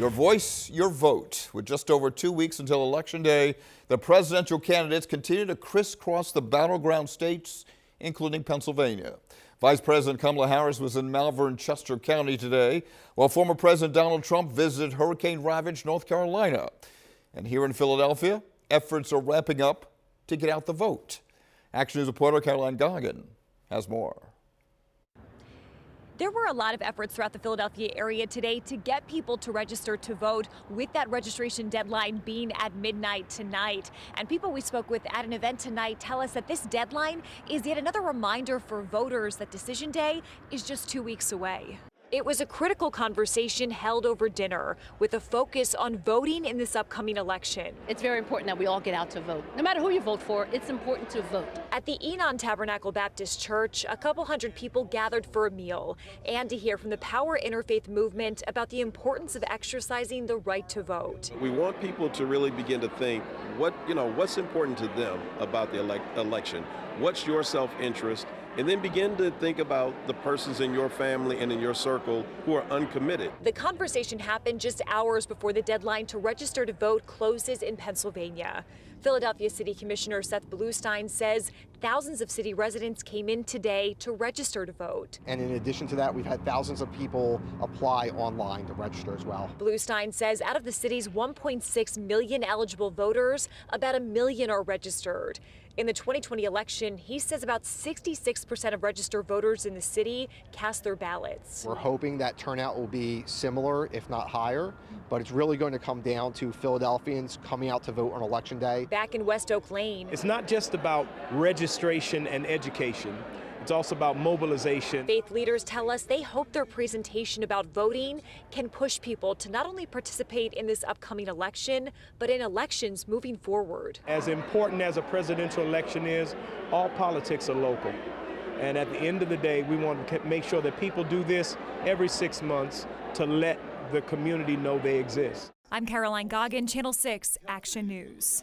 Your voice, your vote. With just over 2 weeks until Election Day, the presidential candidates continue to crisscross the battleground states, including Pennsylvania. Vice President Kamala Harris was in Malvern, Chester County today, while former President Donald Trump visited hurricane-ravaged North Carolina. And here in Philadelphia, efforts are ramping up to get out the vote. Action News reporter Caroline Goggin has more. There were a lot of efforts throughout the Philadelphia area today to get people to register to vote, with that registration deadline being at midnight tonight. And people we spoke with at an event tonight tell us that this deadline is yet another reminder for voters that Decision Day is just 2 weeks away. It was a critical conversation held over dinner with a focus on voting in this upcoming election. It's very important that we all get out to vote. No matter who you vote for, it's important to vote. At the Enon Tabernacle Baptist Church, a couple hundred people gathered for a meal and to hear from the Power Interfaith Movement about the importance of exercising the right to vote. We want people to really begin to think what's important to them about the election. What's your self-interest? And then begin to think about the persons in your family and in your circle who are uncommitted. The conversation happened just hours before the deadline to register to vote closes in Pennsylvania. Philadelphia City Commissioner Seth Bluestein says thousands of city residents came in today to register to vote. And in addition to that, we've had thousands of people apply online to register as well. Bluestein says out of the city's 1.6 million eligible voters, about 1 million are registered. In the 2020 election, he says about 66% of registered voters in the city cast their ballots. We're hoping that turnout will be similar, if not higher, but it's really going to come down to Philadelphians coming out to vote on Election Day. Back in West Oak Lane, it's not just about registration and education. It's also about mobilization. Faith leaders tell us they hope their presentation about voting can push people to not only participate in this upcoming election, but in elections moving forward. As important as a presidential election is, all politics are local. And at the end of the day, we want to make sure that people do this every 6 months to let the community know they exist. I'm Caroline Goggin, Channel 6 Action News.